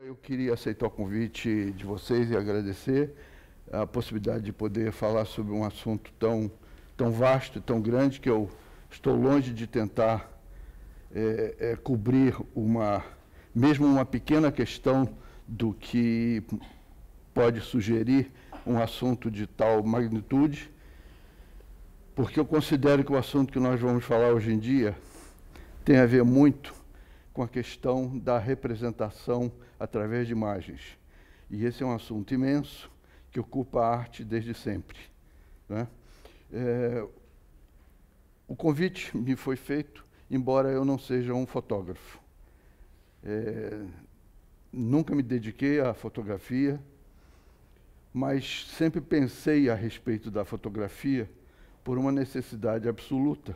Eu queria aceitar o convite de vocês e agradecer a possibilidade de poder falar sobre um assunto tão vasto, tão grande, que eu estou longe de tentar cobrir mesmo uma pequena questão do que pode sugerir um assunto de tal magnitude, porque eu considero que o assunto que nós vamos falar hoje em dia tem a ver muito com a questão da representação através de imagens. E esse é um assunto imenso que ocupa a arte desde sempre, né? O convite me foi feito, embora eu não seja um fotógrafo. Nunca me dediquei à fotografia, mas sempre pensei a respeito da fotografia por uma necessidade absoluta.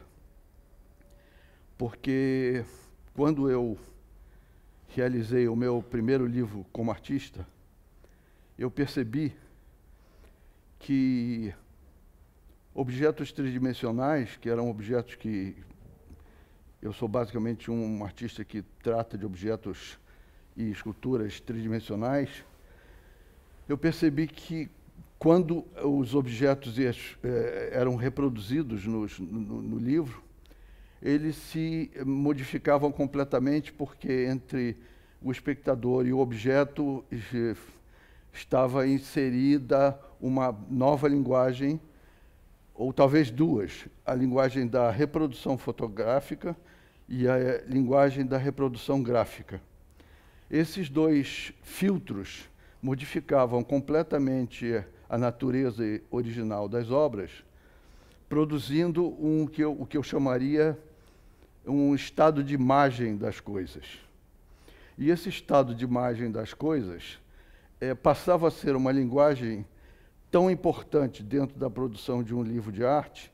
Porque quando eu realizei o meu primeiro livro como artista, eu percebi que objetos tridimensionais, que eram objetos que... Eu sou basicamente um artista que trata de objetos e esculturas tridimensionais. Eu percebi que quando os objetos eram reproduzidos no livro, eles se modificavam completamente, porque entre o espectador e o objeto estava inserida uma nova linguagem, ou talvez duas: a linguagem da reprodução fotográfica e a linguagem da reprodução gráfica. Esses dois filtros modificavam completamente a natureza original das obras, produzindo o que eu chamaria um estado de imagem das coisas. E esse estado de imagem das coisas passava a ser uma linguagem tão importante dentro da produção de um livro de arte,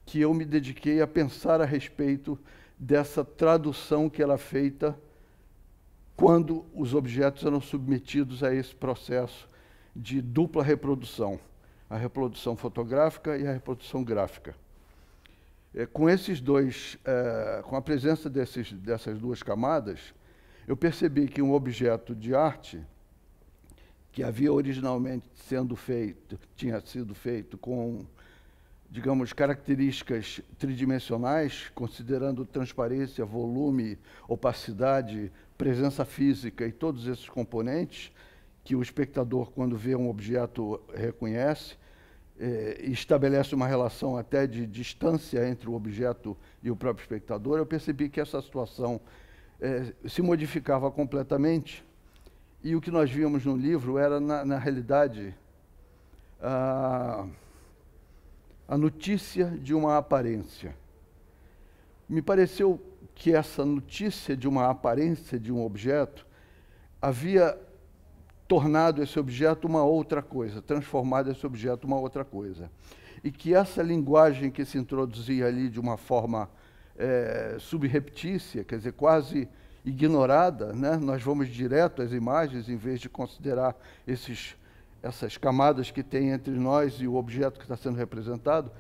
que eu me dediquei a pensar a respeito dessa tradução que era feita quando os objetos eram submetidos a esse processo de dupla reprodução, a reprodução fotográfica e a reprodução gráfica. Com esses dois, com a presença dessas duas camadas, eu percebi que um objeto de arte que havia originalmente tinha sido feito com, digamos, características tridimensionais, considerando transparência, volume, opacidade, presença física e todos esses componentes que o espectador, quando vê um objeto, reconhece, e estabelece uma relação até de distância entre o objeto e o próprio espectador. Eu percebi que essa situação se modificava completamente, e o que nós víamos no livro era, na realidade, a notícia de uma aparência. Me pareceu que essa notícia de uma aparência de um objeto havia tornado esse objeto uma outra coisa, transformado esse objeto uma outra coisa. E que essa linguagem que se introduzia ali de uma forma subreptícia, quer dizer, quase ignorada, né? Nós vamos direto às imagens, em vez de considerar essas camadas que tem entre nós e o objeto que está sendo representado.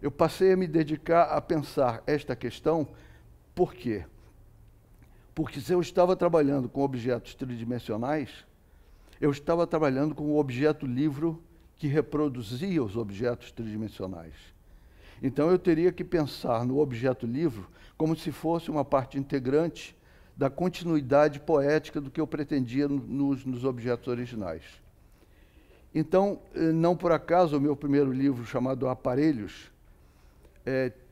Eu passei a me dedicar a pensar esta questão. Por quê? Porque se eu estava trabalhando com objetos tridimensionais, eu estava trabalhando com o objeto livro que reproduzia os objetos tridimensionais. Então, eu teria que pensar no objeto livro como se fosse uma parte integrante da continuidade poética do que eu pretendia nos objetos originais. Então, não por acaso, o meu primeiro livro, chamado Aparelhos,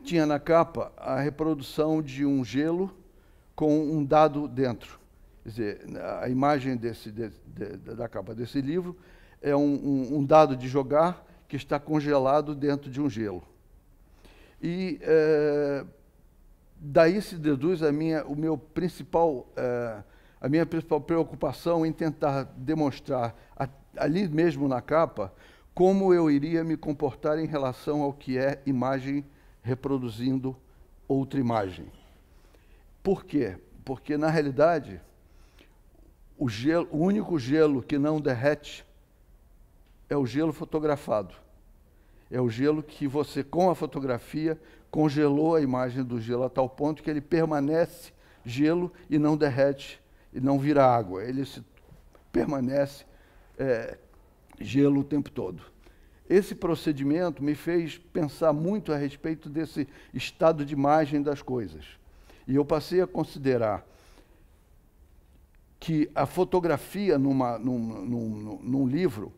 tinha na capa a reprodução de um gelo com um dado dentro. Quer dizer, a imagem da capa desse livro é um dado de jogar que está congelado dentro de um gelo. E daí se deduz a minha principal preocupação em tentar demonstrar, ali mesmo na capa, como eu iria me comportar em relação ao que é imagem reproduzindo outra imagem. Por quê? Porque, na realidade, o único gelo que não derrete é o gelo fotografado. É o gelo que você, com a fotografia, congelou a imagem do gelo a tal ponto que ele permanece gelo e não derrete, e não vira água. Ele se permanece gelo o tempo todo. Esse procedimento me fez pensar muito a respeito desse estado de imagem das coisas. E eu passei a considerar que a fotografia num livro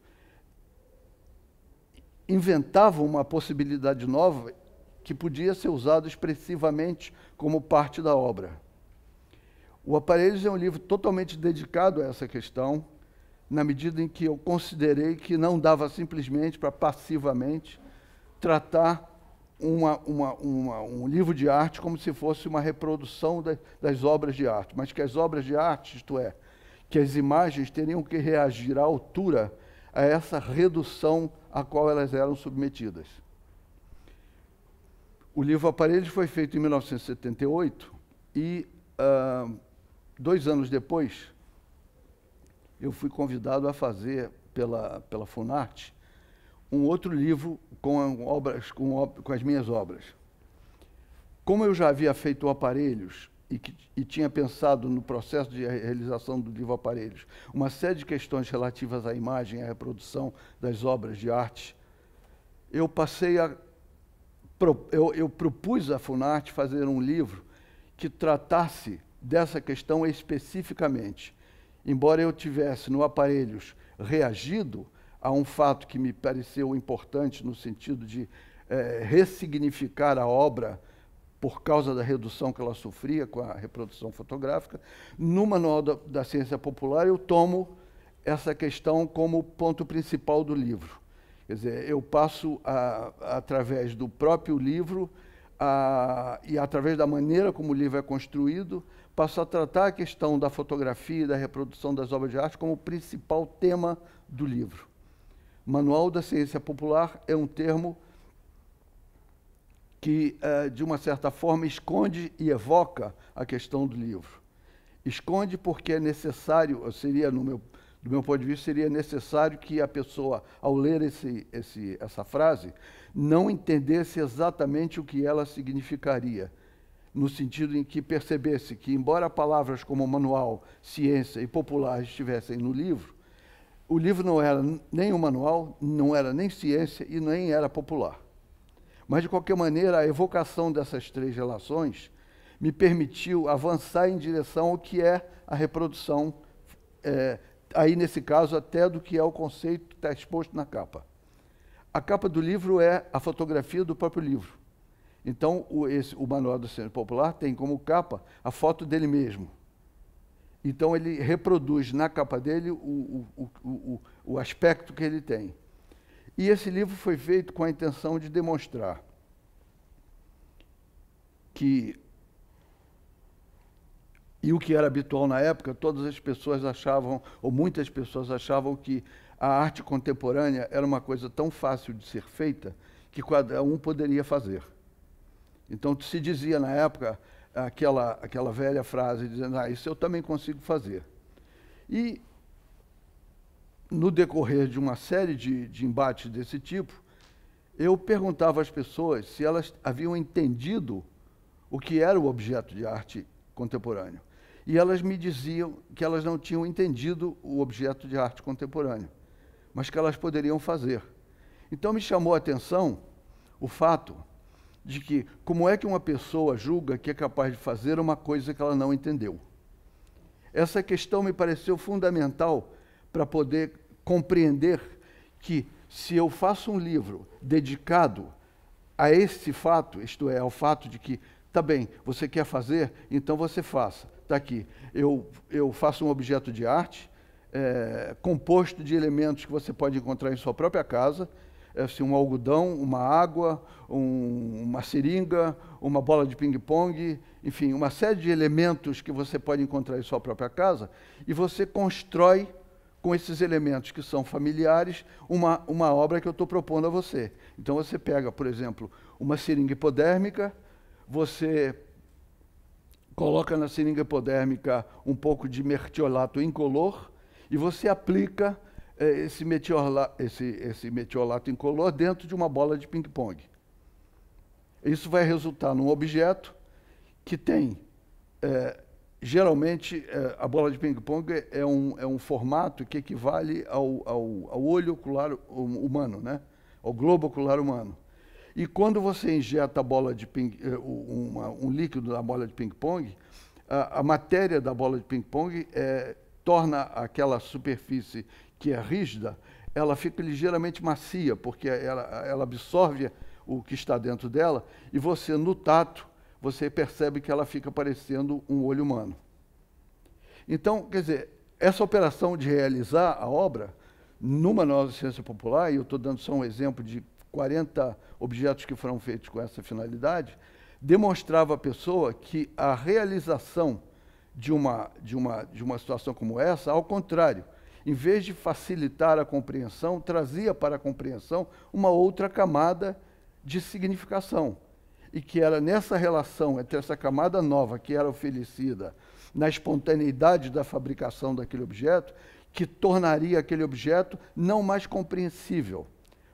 inventava uma possibilidade nova que podia ser usada expressivamente como parte da obra. O Aparelhos é um livro totalmente dedicado a essa questão, na medida em que eu considerei que não dava simplesmente para passivamente tratar um livro de arte como se fosse uma reprodução das obras de arte, mas que as obras de arte, isto é, que as imagens teriam que reagir à altura a essa redução a qual elas eram submetidas. O livro Aparelhos foi feito em 1978 e, 2 anos depois, eu fui convidado a fazer, pela Funarte, um outro livro com as minhas obras. Como eu já havia feito o Aparelhos e tinha pensado no processo de realização do livro Aparelhos uma série de questões relativas à imagem e à reprodução das obras de arte, eu propus à Funarte fazer um livro que tratasse dessa questão especificamente. Embora eu tivesse, no Aparelhos, reagido a um fato que me pareceu importante no sentido de ressignificar a obra por causa da redução que ela sofria com a reprodução fotográfica, no Manual da Ciência Popular eu tomo essa questão como ponto principal do livro. Quer dizer, eu passo, através do próprio livro e através da maneira como o livro é construído, passo a tratar a questão da fotografia e da reprodução das obras de arte como o principal tema do livro. Manual da Ciência Popular é um termo que, de uma certa forma, esconde e evoca a questão do livro. Esconde porque é necessário, do meu ponto de vista, seria necessário que a pessoa, ao ler essa frase, não entendesse exatamente o que ela significaria, no sentido em que percebesse que, embora palavras como manual, ciência e popular estivessem no livro, o livro não era nem um manual, não era nem ciência e nem era popular. Mas, de qualquer maneira, a evocação dessas 3 relações me permitiu avançar em direção ao que é a reprodução, aí, nesse caso, até do que é o conceito que está exposto na capa. A capa do livro é a fotografia do próprio livro. Então, o Manual da Ciência Popular tem como capa a foto dele mesmo. Então, ele reproduz na capa dele o aspecto que ele tem. E esse livro foi feito com a intenção de demonstrar que, e o que era habitual na época, todas as pessoas achavam, ou muitas pessoas achavam que a arte contemporânea era uma coisa tão fácil de ser feita que cada um poderia fazer. Então, se dizia na época aquela velha frase, dizendo, isso eu também consigo fazer. E, no decorrer de uma série de embates desse tipo, eu perguntava às pessoas se elas haviam entendido o que era o objeto de arte contemporâneo. E elas me diziam que elas não tinham entendido o objeto de arte contemporâneo, mas que elas poderiam fazer. Então, me chamou a atenção o fato de que, como é que uma pessoa julga que é capaz de fazer uma coisa que ela não entendeu? Essa questão me pareceu fundamental para poder compreender que, se eu faço um livro dedicado a esse fato, isto é, ao fato de que, tá bem, você quer fazer, então você faça. Está aqui, eu faço um objeto de arte composto de elementos que você pode encontrar em sua própria casa, assim, um algodão, uma água, uma seringa, uma bola de ping-pong, enfim, uma série de elementos que você pode encontrar em sua própria casa, e você constrói, com esses elementos que são familiares, uma obra que eu estou propondo a você. Então, você pega, por exemplo, uma seringa hipodérmica, você coloca na seringa hipodérmica um pouco de mertiolato incolor, e você aplica esse metiolato incolor dentro de uma bola de ping-pong. Isso vai resultar num objeto que tem geralmente, a bola de ping-pong é um formato que equivale ao olho ocular humano, né? Ao globo ocular humano. E quando você injeta a bola de um líquido da bola de ping-pong, a matéria da bola de ping-pong torna aquela superfície que é rígida, ela fica ligeiramente macia, porque ela absorve o que está dentro dela, e você, no tato, você percebe que ela fica parecendo um olho humano. Então, quer dizer, essa operação de realizar a obra, no Manual de Ciência Popular, e eu estou dando só um exemplo de 40 objetos que foram feitos com essa finalidade, demonstrava à pessoa que a realização de uma situação como essa, ao contrário, em vez de facilitar a compreensão, trazia para a compreensão uma outra camada de significação. E que era nessa relação entre essa camada nova, que era oferecida na espontaneidade da fabricação daquele objeto, que tornaria aquele objeto não mais compreensível,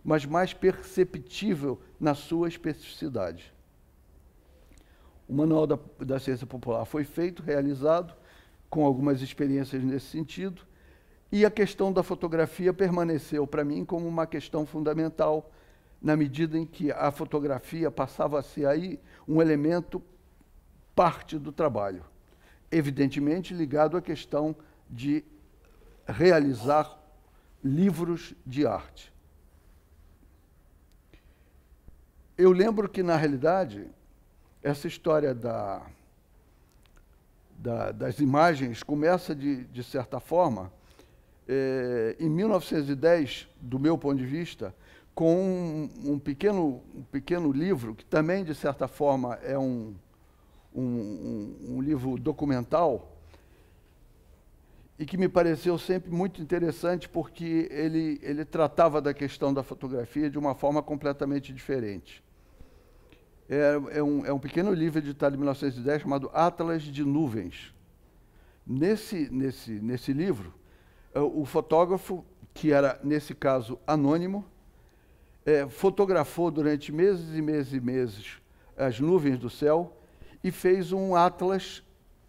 mas mais perceptível na sua especificidade. O Manual da Ciência Popular foi feito, realizado, com algumas experiências nesse sentido, e a questão da fotografia permaneceu para mim como uma questão fundamental, na medida em que a fotografia passava a ser aí um elemento parte do trabalho, evidentemente ligado à questão de realizar livros de arte. Eu lembro que, na realidade, essa história das imagens começa, de certa forma, em 1910, do meu ponto de vista, com um pequeno livro, que também, de certa forma, é um livro documental, e que me pareceu sempre muito interessante, porque ele tratava da questão da fotografia de uma forma completamente diferente. É um pequeno livro editado em 1910, chamado Atlas de Nuvens. Nesse livro, o fotógrafo, que era, nesse caso, anônimo, fotografou durante meses e meses e meses as nuvens do céu e fez um atlas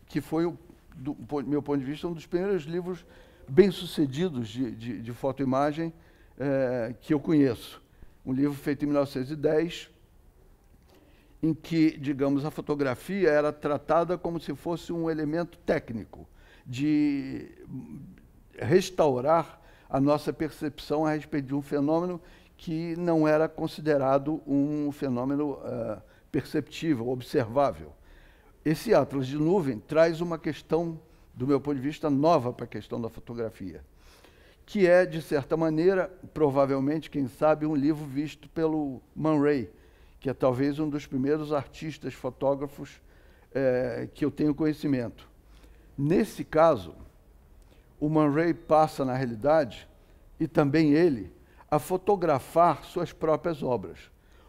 que foi, do meu ponto de vista, um dos primeiros livros bem-sucedidos de fotoimagem que eu conheço. Um livro feito em 1910, em que, digamos, a fotografia era tratada como se fosse um elemento técnico de restaurar a nossa percepção a respeito de um fenômeno que não era considerado um fenômeno perceptível, observável. Esse Atlas de Nuvem traz uma questão, do meu ponto de vista, nova para a questão da fotografia, que é, de certa maneira, provavelmente, quem sabe, um livro visto pelo Man Ray, que é talvez um dos primeiros artistas fotógrafos que eu tenho conhecimento. Nesse caso, o Man Ray passa, na realidade, e também ele, a fotografar suas próprias obras.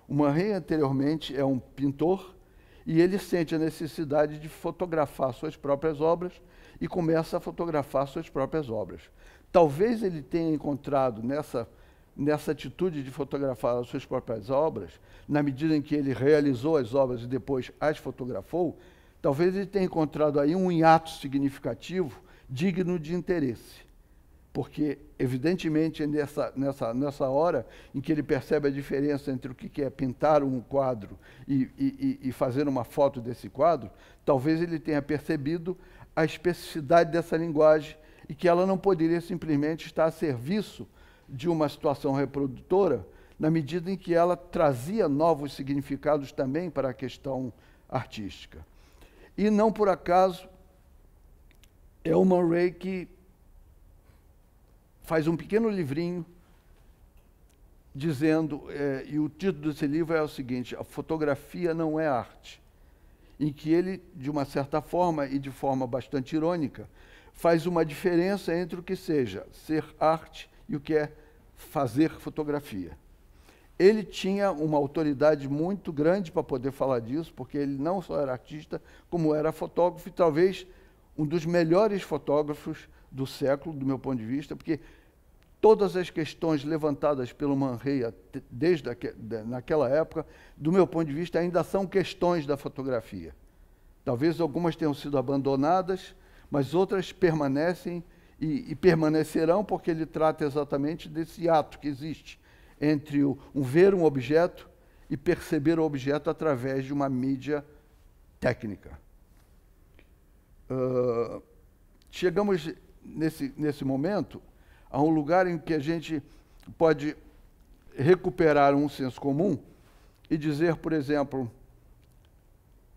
O Man Ray, anteriormente, é um pintor, e ele sente a necessidade de fotografar suas próprias obras e começa a fotografar suas próprias obras. Talvez ele tenha encontrado nessa atitude de fotografar as suas próprias obras, na medida em que ele realizou as obras e depois as fotografou, talvez ele tenha encontrado aí um hiato significativo digno de interesse. Porque, evidentemente, é nessa hora em que ele percebe a diferença entre o que é pintar um quadro e fazer uma foto desse quadro, talvez ele tenha percebido a especificidade dessa linguagem e que ela não poderia simplesmente estar a serviço de uma situação reprodutora, na medida em que ela trazia novos significados também para a questão artística. E não por acaso é o Man Ray que faz um pequeno livrinho dizendo, e o título desse livro é o seguinte: a fotografia não é arte, em que ele, de uma certa forma e de forma bastante irônica, faz uma diferença entre o que seja ser arte e o que é fazer fotografia. Ele tinha uma autoridade muito grande para poder falar disso, porque ele não só era artista, como era fotógrafo, e talvez um dos melhores fotógrafos do século, do meu ponto de vista, porque todas as questões levantadas pelo Man Ray naquela época, do meu ponto de vista, ainda são questões da fotografia. Talvez algumas tenham sido abandonadas, mas outras permanecem e permanecerão porque ele trata exatamente desse ato que existe entre ver um objeto e perceber o objeto através de uma mídia técnica. Chegamos, nesse momento, a um lugar em que a gente pode recuperar um senso comum e dizer, por exemplo,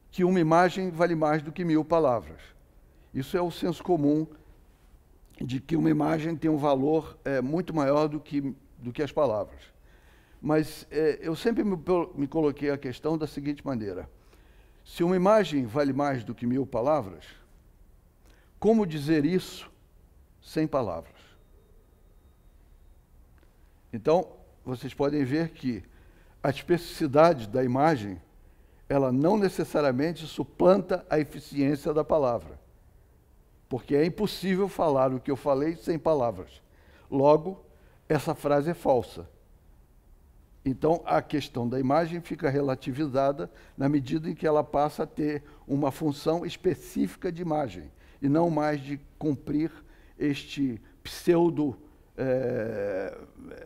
que uma imagem vale mais do que 1000 palavras. Isso é o senso comum de que uma imagem tem um valor muito maior do que as palavras. Mas eu sempre me coloquei a questão da seguinte maneira: se uma imagem vale mais do que 1000 palavras, como dizer isso sem palavras? Então, vocês podem ver que a especificidade da imagem, ela não necessariamente suplanta a eficiência da palavra, porque é impossível falar o que eu falei sem palavras. Logo, essa frase é falsa. Então, a questão da imagem fica relativizada na medida em que ela passa a ter uma função específica de imagem, e não mais de cumprir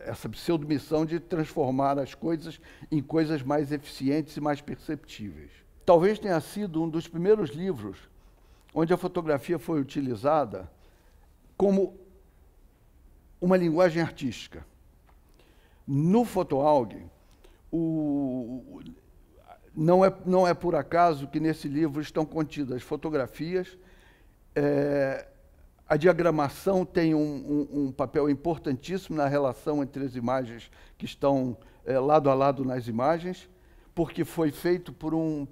essa pseudo-missão de transformar as coisas em coisas mais eficientes e mais perceptíveis. Talvez tenha sido um dos primeiros livros onde a fotografia foi utilizada como uma linguagem artística. No Fotoalg, não é por acaso que nesse livro estão contidas fotografias. A diagramação tem um papel importantíssimo na relação entre as imagens que estão lado a lado nas imagens, porque foi feito por um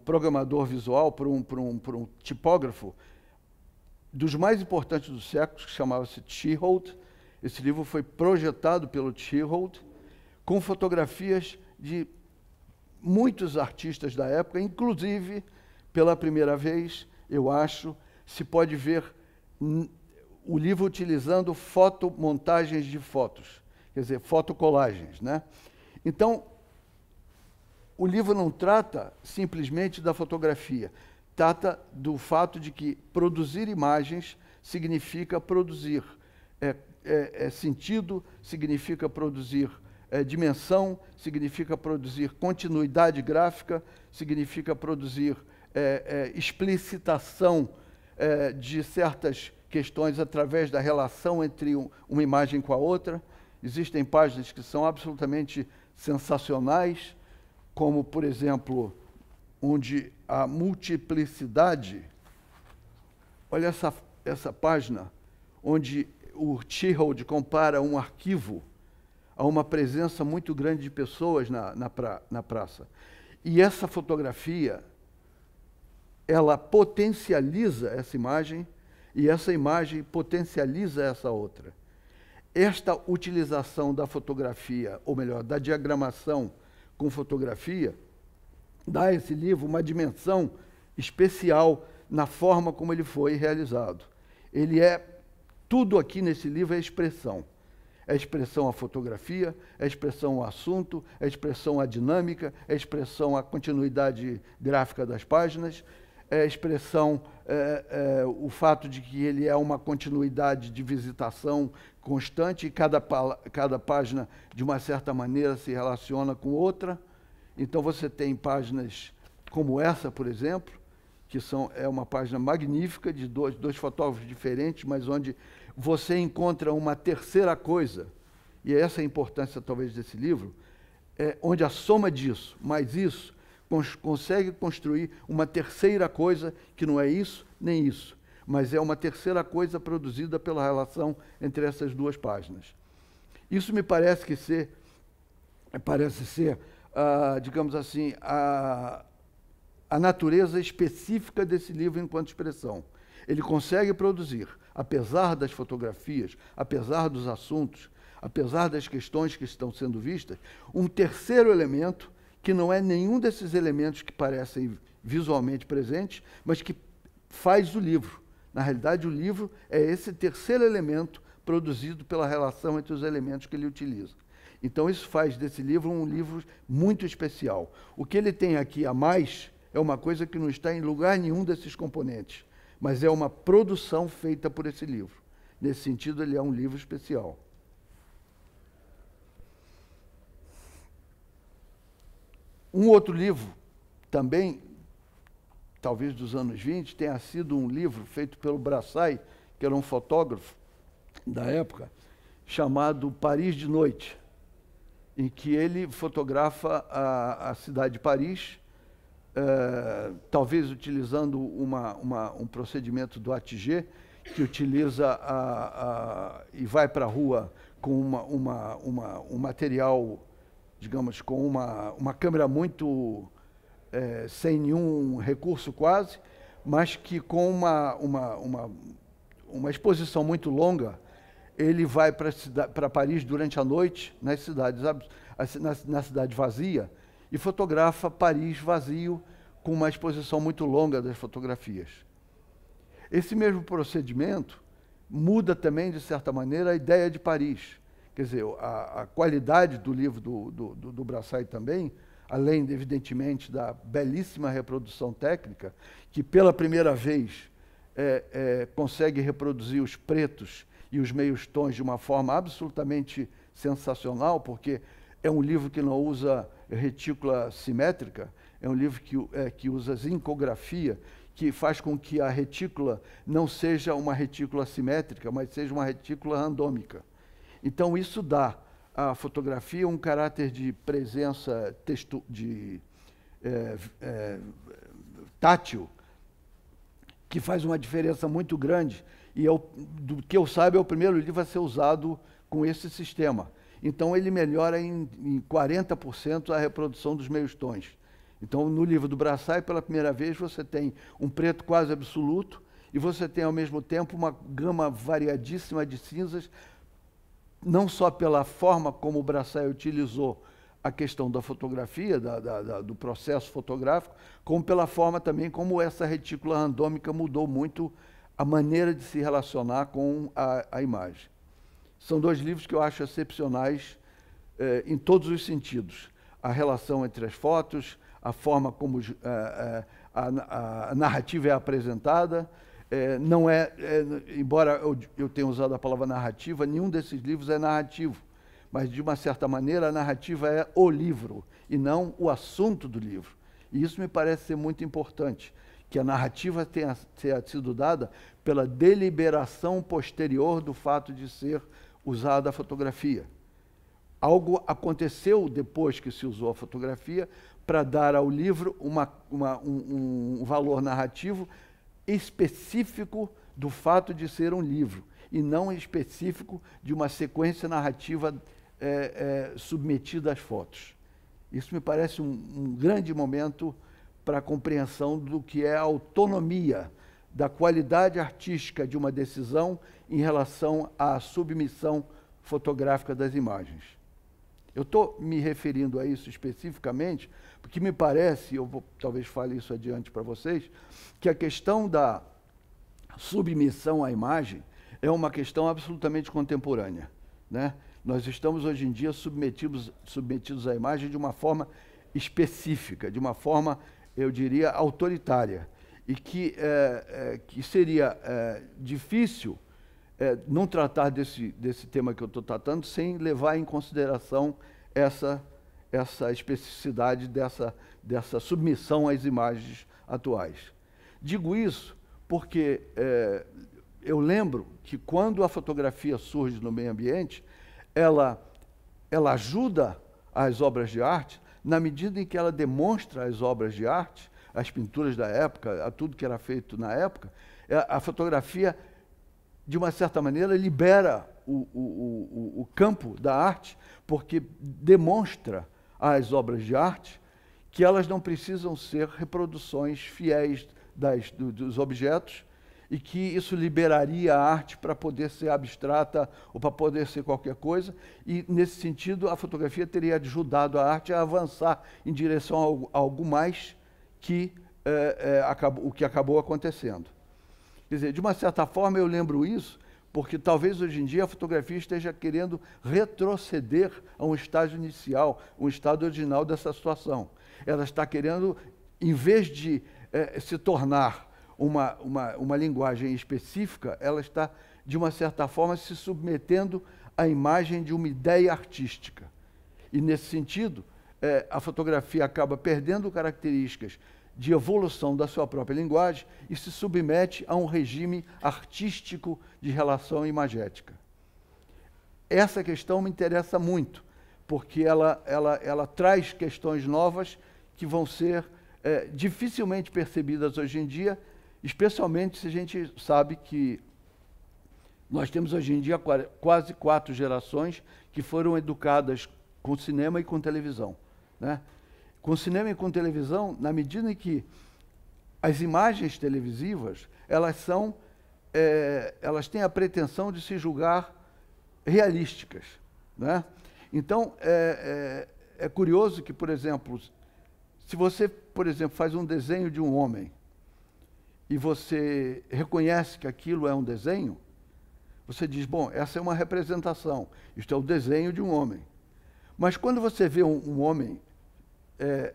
programador visual, por um tipógrafo dos mais importantes do século, que chamava-se Tschirhold. Esse livro foi projetado pelo Tschirhold, com fotografias de muitos artistas da época, inclusive, pela primeira vez, eu acho, se pode ver o livro utilizando fotomontagens de fotos, quer dizer, fotocolagens, né? Então, o livro não trata simplesmente da fotografia, trata do fato de que produzir imagens significa produzir sentido, significa produzir dimensão, significa produzir continuidade gráfica, significa produzir explicitação de certas questões através da relação entre uma imagem com a outra. Existem páginas que são absolutamente sensacionais, como, por exemplo, onde a multiplicidade... Olha essa página, onde o Tschirhold compara um arquivo a uma presença muito grande de pessoas na praça. E essa fotografia, ela potencializa essa imagem, e essa imagem potencializa essa outra. Esta utilização da fotografia, ou melhor, da diagramação com fotografia, dá a esse livro uma dimensão especial na forma como ele foi realizado. Tudo aqui nesse livro é expressão. É expressão a fotografia, é expressão ao assunto, é expressão à dinâmica, é expressão à continuidade gráfica das páginas, é expressão o fato de que ele é uma continuidade de visitação constante e cada página, de uma certa maneira, se relaciona com outra. Então, você tem páginas como essa, por exemplo, que é uma página magnífica, de dois fotógrafos diferentes, mas onde você encontra uma terceira coisa, e essa é a importância, talvez, desse livro, onde a soma disso, mais isso, consegue construir uma terceira coisa que não é isso nem isso, mas é uma terceira coisa produzida pela relação entre essas duas páginas. Isso me parece ser, digamos assim, a natureza específica desse livro enquanto expressão. Ele consegue produzir, apesar das fotografias, apesar dos assuntos, apesar das questões que estão sendo vistas, um terceiro elemento que não é nenhum desses elementos que parecem visualmente presentes, mas que faz o livro. Na realidade, o livro é esse terceiro elemento produzido pela relação entre os elementos que ele utiliza. Então, isso faz desse livro um livro muito especial. O que ele tem aqui a mais é uma coisa que não está em lugar nenhum desses componentes, mas é uma produção feita por esse livro. Nesse sentido, ele é um livro especial. Um outro livro, também, talvez dos anos 20, tenha sido um livro feito pelo Brassai, que era um fotógrafo da época, chamado Paris de Noite, em que ele fotografa a cidade de Paris, talvez utilizando um procedimento do ATG, que utiliza e vai para a rua com um material, digamos, com uma câmera muito sem nenhum recurso quase, mas que com uma exposição muito longa, ele vai para Paris durante a noite, na cidade vazia, e fotografa Paris vazio com uma exposição muito longa das fotografias. Esse mesmo procedimento muda também, de certa maneira, a ideia de Paris. Quer dizer, a qualidade do livro do Brassai também, além, evidentemente, da belíssima reprodução técnica, que pela primeira vez consegue reproduzir os pretos e os meios tons de uma forma absolutamente sensacional, porque é um livro que não usa retícula simétrica, é um livro que usa zincografia, que faz com que a retícula não seja uma retícula simétrica, mas seja uma retícula randômica. Então, isso dá à fotografia um caráter de presença tátil, que faz uma diferença muito grande. E, do que eu saiba, é o primeiro livro a ser usado com esse sistema. Então, ele melhora em 40% a reprodução dos meios tons. Então, no livro do Brassai, pela primeira vez, você tem um preto quase absoluto e você tem, ao mesmo tempo, uma gama variadíssima de cinzas, não só pela forma como o Brassai utilizou a questão da fotografia, do processo fotográfico, como pela forma também como essa retícula randômica mudou muito a maneira de se relacionar com a imagem. São dois livros que eu acho excepcionais em todos os sentidos. A relação entre as fotos, a forma como a narrativa é apresentada. Embora eu tenha usado a palavra narrativa, nenhum desses livros é narrativo, mas, de uma certa maneira, a narrativa é o livro e não o assunto do livro. E isso me parece ser muito importante, que a narrativa tenha sido dada pela deliberação posterior do fato de ser usada a fotografia. Algo aconteceu depois que se usou a fotografia para dar ao livro um valor narrativo específico do fato de ser um livro, e não específico de uma sequência narrativa submetida às fotos. Isso me parece um grande momento para a compreensão do que é a autonomia da qualidade artística de uma decisão em relação à submissão fotográfica das imagens. Eu estou me referindo a isso especificamente porque me parece, talvez fale isso adiante para vocês, que a questão da submissão à imagem é uma questão absolutamente contemporânea, né? Nós estamos, hoje em dia, submetidos à imagem de uma forma específica, de uma forma, eu diria, autoritária, e que seria difícil não tratar desse tema que eu estou tratando sem levar em consideração essa especificidade dessa submissão às imagens atuais. Digo isso porque eu lembro que, quando a fotografia surge no meio ambiente, ela ajuda as obras de arte na medida em que ela demonstra as obras de arte, as pinturas da época, a tudo que era feito na época. A fotografia, de uma certa maneira, libera o campo da arte, porque demonstra às obras de arte que elas não precisam ser reproduções fiéis dos objetos, e que isso liberaria a arte para poder ser abstrata ou para poder ser qualquer coisa, e, nesse sentido, a fotografia teria ajudado a arte a avançar em direção a algo mais que o que acabou acontecendo. Quer dizer, de uma certa forma, eu lembro isso porque talvez hoje em dia a fotografia esteja querendo retroceder a um estágio inicial, um estado original dessa situação. Ela está querendo em vez de se tornar uma linguagem específica, ela está, de uma certa forma, se submetendo à imagem de uma ideia artística. E, nesse sentido, a fotografia acaba perdendo características de evolução da sua própria linguagem e se submete a um regime artístico de relação imagética. Essa questão me interessa muito, porque ela traz questões novas que vão ser dificilmente percebidas hoje em dia, especialmente se a gente sabe que nós temos hoje em dia quase 4 gerações que foram educadas com cinema e com televisão, né? Com cinema e com televisão, na medida em que as imagens televisivas, elas têm a pretensão de se julgar realísticas, né? Então, é curioso que, por exemplo, se você, por exemplo, faz um desenho de um homem e você reconhece que aquilo é um desenho, você diz, bom, essa é uma representação, isto é o desenho de um homem. Mas quando você vê um homem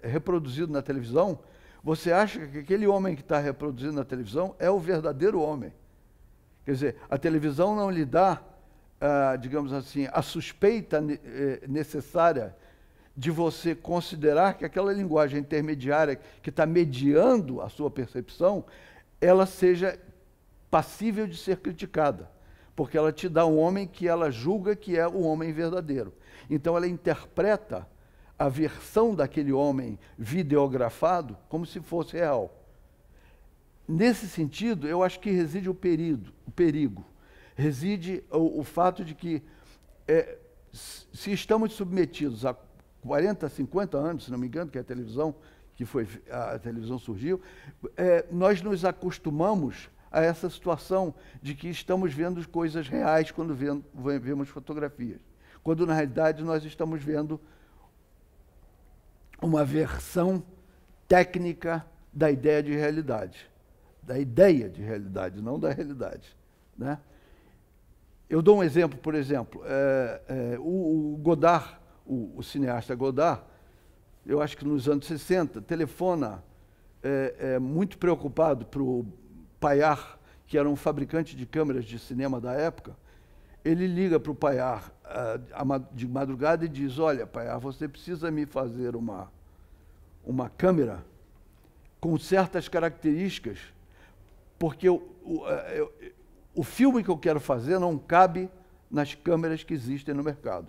reproduzido na televisão, você acha que aquele homem que está reproduzido na televisão é o verdadeiro homem. Quer dizer, a televisão não lhe dá, digamos assim, a suspeita necessária de você considerar que aquela linguagem intermediária que está mediando a sua percepção, ela seja passível de ser criticada, porque ela te dá um homem que ela julga que é o homem verdadeiro. Então ela interpreta a versão daquele homem videografado como se fosse real. Nesse sentido, eu acho que reside o perigo. Reside o fato de que, se estamos submetidos a 40, 50 anos, se não me engano, que a televisão surgiu, nós nos acostumamos a essa situação de que estamos vendo coisas reais quando vemos fotografias, quando na realidade nós estamos vendo uma versão técnica da ideia de realidade, não da realidade, né? Eu dou um exemplo, por exemplo, o Godard, o cineasta Godard, eu acho que nos anos 60, telefona muito preocupado para o Payard, que era um fabricante de câmeras de cinema da época. Ele liga para o Payard de madrugada e diz, olha, Payard, você precisa me fazer uma câmera com certas características, porque o filme que eu quero fazer não cabe nas câmeras que existem no mercado.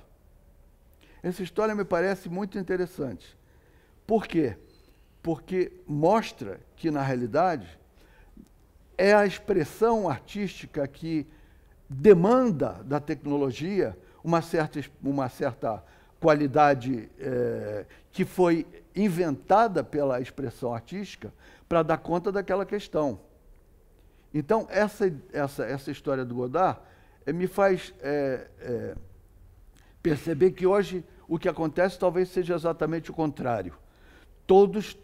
Essa história me parece muito interessante. Por quê? Porque mostra que, na realidade, é a expressão artística que demanda da tecnologia uma certa qualidade que foi inventada pela expressão artística para dar conta daquela questão. Então, essa história do Godard me faz perceber que hoje o que acontece talvez seja exatamente o contrário. Todos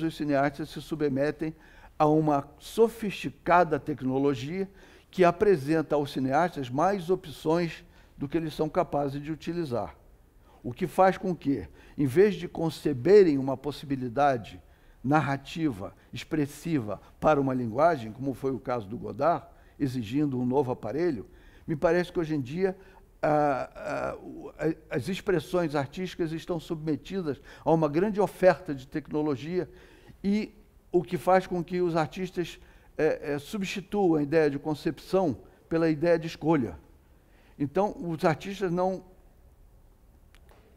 os cineastas se submetem a uma sofisticada tecnologia que apresenta aos cineastas mais opções do que eles são capazes de utilizar. O que faz com que, em vez de conceberem uma possibilidade narrativa, expressiva para uma linguagem, como foi o caso do Godard, exigindo um novo aparelho, me parece que hoje em dia as expressões artísticas estão submetidas a uma grande oferta de tecnologia e o que faz com que os artistas substituam a ideia de concepção pela ideia de escolha. Então, os artistas não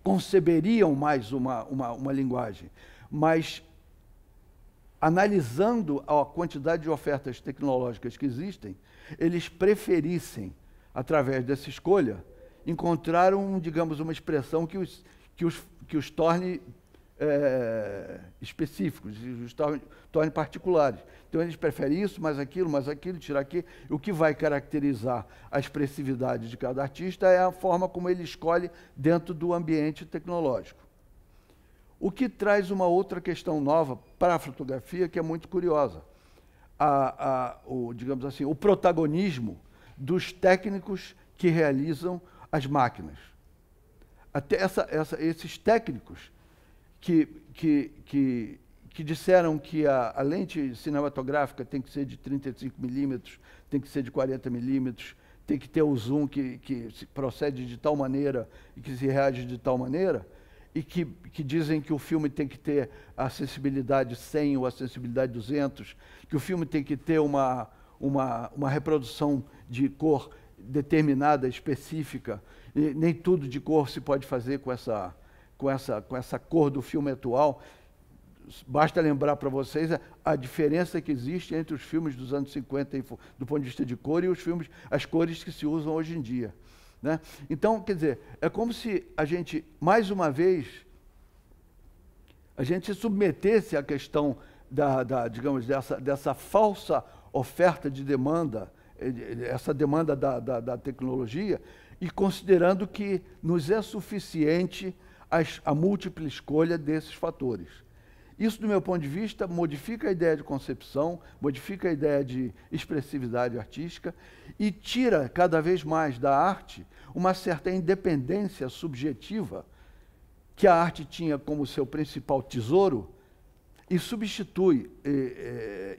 conceberiam mais uma linguagem, mas analisando a quantidade de ofertas tecnológicas que existem, eles preferissem, através dessa escolha, encontrar digamos, uma expressão que os torne específicos, os torne particulares. Então, eles preferem isso, mais aquilo, tirar aqui. O que vai caracterizar a expressividade de cada artista é a forma como ele escolhe dentro do ambiente tecnológico. O que traz uma outra questão nova para a fotografia, que é muito curiosa. Digamos assim, o protagonismo dos técnicos que realizam as máquinas. Até esses técnicos que que disseram que a lente cinematográfica tem que ser de 35 milímetros, tem que ser de 40 milímetros, tem que ter o zoom que procede de tal maneira e que se reage de tal maneira, e que dizem que o filme tem que ter a sensibilidade 100 ou a sensibilidade 200, que o filme tem que ter uma reprodução de cor determinada, específica, e nem tudo de cor se pode fazer com essa cor do filme atual. Basta lembrar para vocês a diferença que existe entre os filmes dos anos 50 do ponto de vista de cor e as cores que se usam hoje em dia, né? Então, quer dizer, é como se a gente, mais uma vez, a gente se submetesse à questão digamos, dessa falsa oferta de demanda, essa demanda da tecnologia, e considerando que nos é suficiente a múltipla escolha desses fatores. Isso, do meu ponto de vista, modifica a ideia de concepção, modifica a ideia de expressividade artística e tira cada vez mais da arte uma certa independência subjetiva que a arte tinha como seu principal tesouro e substitui,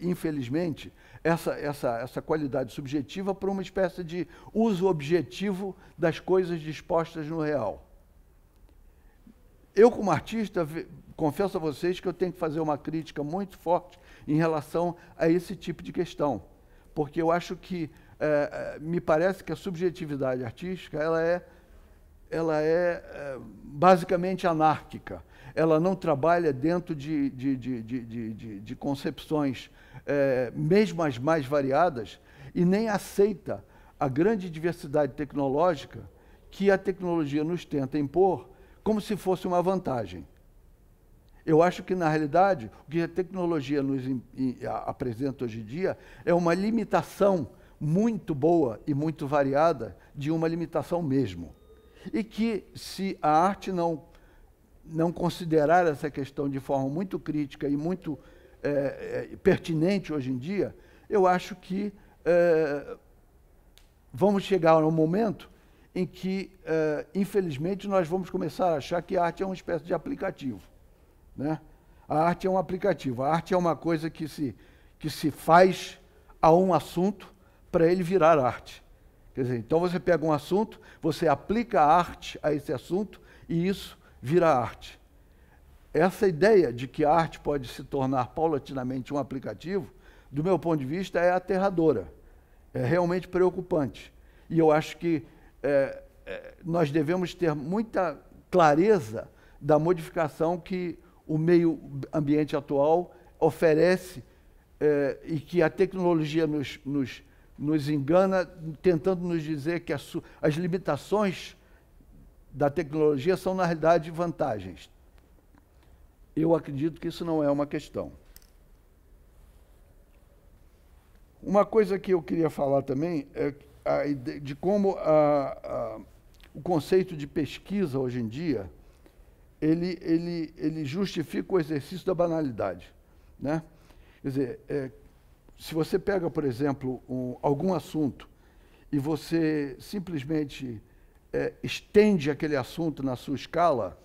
infelizmente, essa qualidade subjetiva por uma espécie de uso objetivo das coisas dispostas no real. Eu, como artista, confesso a vocês que eu tenho que fazer uma crítica muito forte em relação a esse tipo de questão, porque eu acho que, me parece que a subjetividade artística ela é basicamente anárquica. Ela não trabalha dentro de concepções, mesmo as mais variadas, e nem aceita a grande diversidade tecnológica que a tecnologia nos tenta impor como se fosse uma vantagem. Eu acho que, na realidade, o que a tecnologia nos apresenta hoje em dia é uma limitação muito boa e muito variada de uma limitação mesmo. E que, se a arte não considerar essa questão de forma muito crítica e muito pertinente hoje em dia, eu acho que vamos chegar a um momento em que, infelizmente, nós vamos começar a achar que a arte é uma espécie de aplicativo, né? A arte é um aplicativo, a arte é uma coisa que se faz a um assunto para ele virar arte. Quer dizer, então você pega um assunto, você aplica a arte a esse assunto e isso vira arte. Essa ideia de que a arte pode se tornar paulatinamente um aplicativo, do meu ponto de vista, é aterradora, é realmente preocupante. E eu acho que nós devemos ter muita clareza da modificação que o meio ambiente atual oferece e que a tecnologia nos engana, tentando nos dizer que as limitações da tecnologia são, na realidade, vantagens. Eu acredito que isso não é uma questão. Uma coisa que eu queria falar também é de como o conceito de pesquisa, hoje em dia, ele justifica o exercício da banalidade, né? Quer dizer, se você pega, por exemplo, algum assunto e você simplesmente estende aquele assunto na sua escala,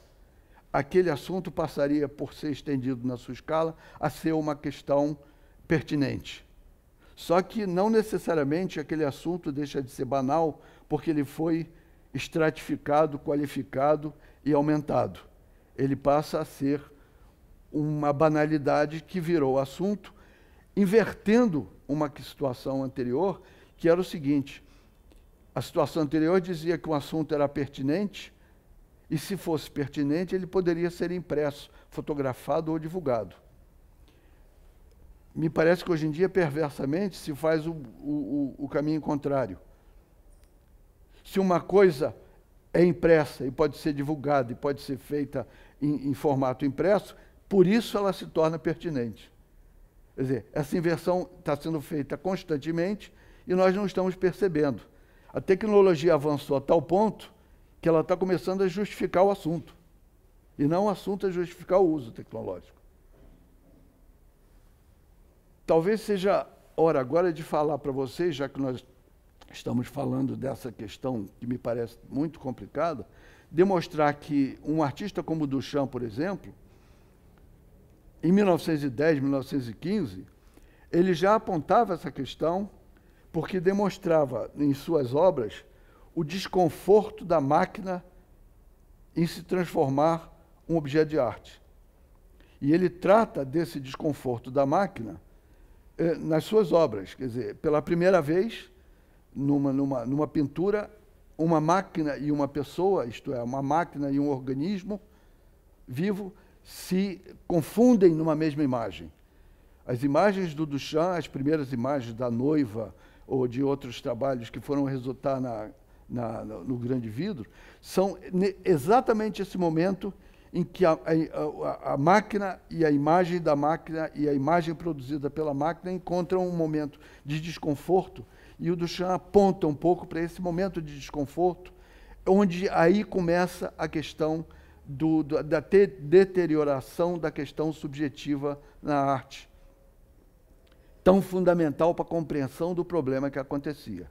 aquele assunto passaria, por ser estendido na sua escala, a ser uma questão pertinente. Só que não necessariamente aquele assunto deixa de ser banal porque ele foi estratificado, qualificado e aumentado. Ele passa a ser uma banalidade que virou assunto, invertendo uma situação anterior, que era o seguinte: a situação anterior dizia que um assunto era pertinente, e se fosse pertinente, ele poderia ser impresso, fotografado ou divulgado. Me parece que hoje em dia, perversamente, se faz o caminho contrário. Se uma coisa é impressa e pode ser divulgada e pode ser feita em formato impresso, por isso ela se torna pertinente. Quer dizer, essa inversão está sendo feita constantemente e nós não estamos percebendo. A tecnologia avançou a tal ponto que ela está começando a justificar o assunto, e não o assunto a justificar o uso tecnológico. Talvez seja hora agora de falar para vocês, já que nós estamos falando dessa questão que me parece muito complicada, demonstrar que um artista como Duchamp, por exemplo, em 1910, 1915, ele já apontava essa questão porque demonstrava em suas obras o desconforto da máquina em se transformar um objeto de arte. E ele trata desse desconforto da máquina nas suas obras. Quer dizer, pela primeira vez, numa pintura, uma máquina e uma pessoa, isto é, uma máquina e um organismo vivo, se confundem numa mesma imagem. As imagens do Duchamp, as primeiras imagens da Noiva ou de outros trabalhos que foram resultar no Grande Vidro, são exatamente esse momento em que a máquina e a imagem da máquina e a imagem produzida pela máquina encontram um momento de desconforto, e o Duchamp aponta um pouco para esse momento de desconforto, onde aí começa a questão da deterioração da questão subjetiva na arte, tão fundamental para a compreensão do problema que acontecia.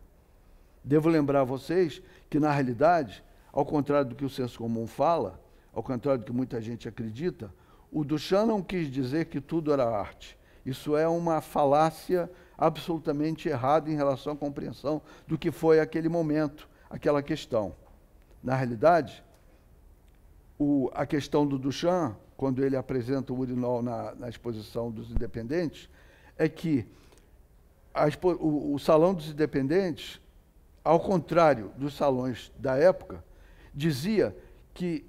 Devo lembrar a vocês que, na realidade, ao contrário do que o senso comum fala, ao contrário do que muita gente acredita, o Duchamp não quis dizer que tudo era arte. Isso é uma falácia absolutamente errada em relação à compreensão do que foi aquele momento, aquela questão. Na realidade, a questão do Duchamp, quando ele apresenta o urinol na exposição dos Independentes, é que o Salão dos Independentes, ao contrário dos salões da época, dizia que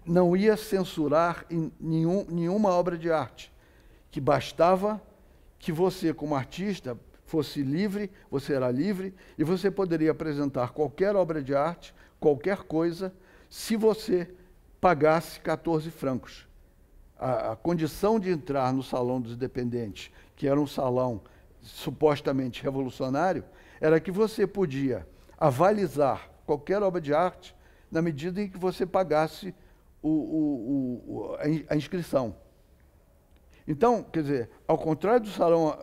não ia censurar nenhuma obra de arte, que bastava que você, como artista, fosse livre, você era livre, e você poderia apresentar qualquer obra de arte, qualquer coisa, se você pagasse 14 francos. A condição de entrar no Salão dos Independentes, que era um salão supostamente revolucionário, era que você podia avalizar qualquer obra de arte na medida em que você pagasse a inscrição. Então, quer dizer, ao contrário do salão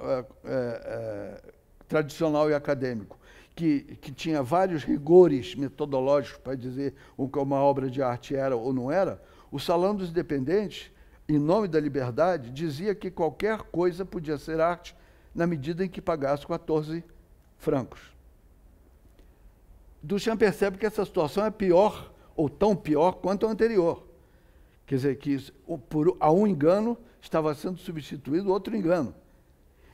tradicional e acadêmico, que tinha vários rigores metodológicos para dizer o que uma obra de arte era ou não era, o Salão dos Independentes, em nome da liberdade, dizia que qualquer coisa podia ser arte na medida em que pagasse 14 francos. Duchamp percebe que essa situação é pior, ou tão pior, quanto a anterior. Quer dizer, que a um engano estava sendo substituído outro engano.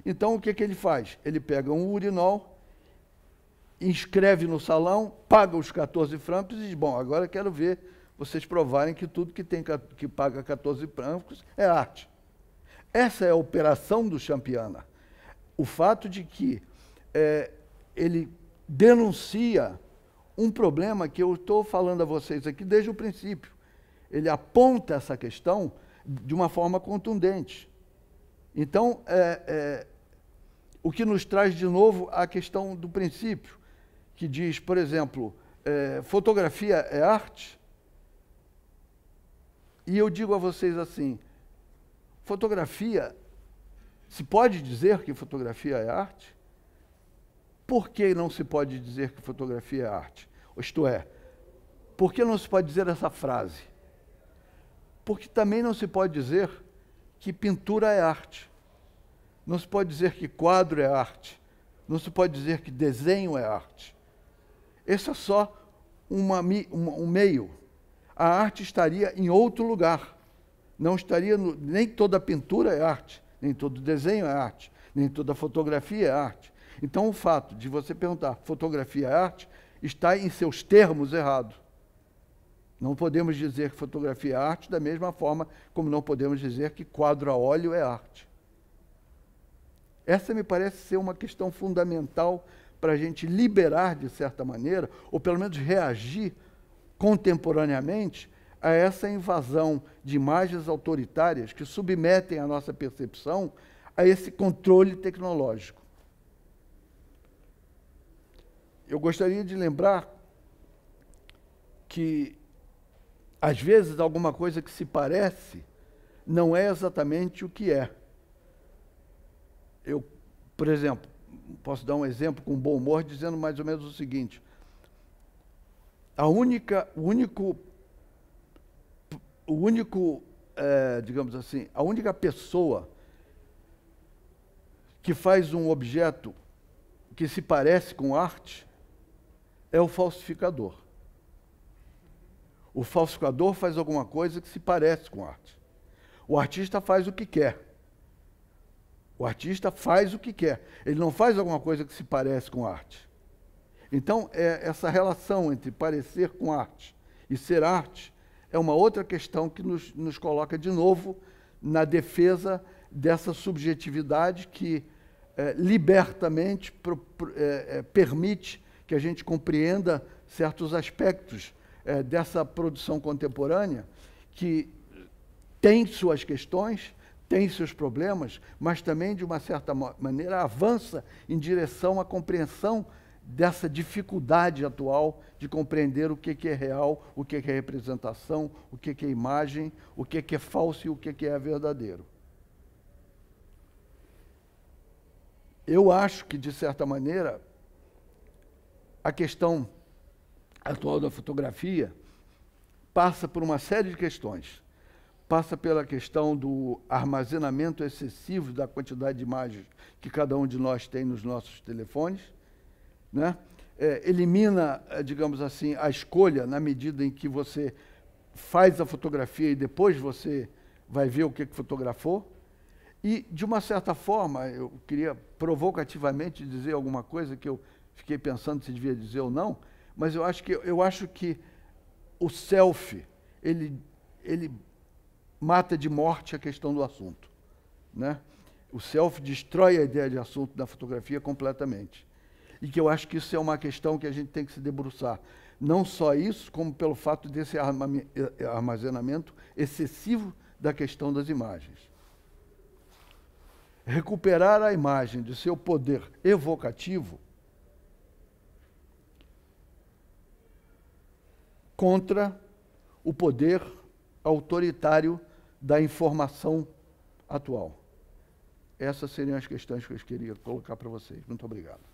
Então, o que ele faz? Ele pega um urinol, inscreve no salão, paga os 14 francos e diz, bom, agora quero ver vocês provarem que tudo que paga 14 francos é arte. Essa é a operação do Champiana. O fato de que ele denuncia um problema que eu estou falando a vocês aqui desde o princípio. Ele aponta essa questão de uma forma contundente. Então, o que nos traz de novo a questão do princípio, que diz, por exemplo, fotografia é arte? E eu digo a vocês assim, fotografia, se pode dizer que fotografia é arte? Por que não se pode dizer que fotografia é arte? Isto é, por que não se pode dizer essa frase? Porque também não se pode dizer que pintura é arte. Não se pode dizer que quadro é arte. Não se pode dizer que desenho é arte. Esse é só um meio. A arte estaria em outro lugar. Não estaria nem toda pintura é arte, nem todo desenho é arte, nem toda fotografia é arte. Então, o fato de você perguntar fotografia é arte está em seus termos errados. Não podemos dizer que fotografia é arte da mesma forma como não podemos dizer que quadro a óleo é arte. Essa me parece ser uma questão fundamental para a gente liberar, de certa maneira, ou pelo menos reagir contemporaneamente a essa invasão de imagens autoritárias que submetem a nossa percepção a esse controle tecnológico. Eu gostaria de lembrar que, às vezes, alguma coisa que se parece não é exatamente o que é. Eu, por exemplo, posso dar um exemplo com bom humor, dizendo mais ou menos o seguinte: o único digamos assim, a única pessoa que faz um objeto que se parece com arte é o falsificador. O falsificador faz alguma coisa que se parece com arte. O artista faz o que quer. O artista faz o que quer. Ele não faz alguma coisa que se parece com arte. Então, essa relação entre parecer com arte e ser arte é uma outra questão que nos coloca de novo na defesa dessa subjetividade que libertamente permite que a gente compreenda certos aspectos dessa produção contemporânea que tem suas questões, tem seus problemas, mas também, de uma certa maneira, avança em direção à compreensão dessa dificuldade atual de compreender o que é real, o que é representação, o que é imagem, o que é falso e o que é verdadeiro. Eu acho que, de certa maneira, a questão atual da fotografia passa por uma série de questões. Passa pela questão do armazenamento excessivo da quantidade de imagens que cada um de nós tem nos nossos telefones, né? Elimina, digamos assim, a escolha na medida em que você faz a fotografia e depois você vai ver o que fotografou. E, de uma certa forma, eu queria provocativamente dizer alguma coisa que eu fiquei pensando se devia dizer ou não, mas eu acho que o selfie, ele mata de morte a questão do assunto, né? O selfie destrói a ideia de assunto da fotografia completamente. E que eu acho que isso é uma questão que a gente tem que se debruçar. Não só isso, como pelo fato desse armazenamento excessivo da questão das imagens. Recuperar a imagem de seu poder evocativo contra o poder autoritário da informação atual. Essas seriam as questões que eu queria colocar para vocês. Muito obrigado.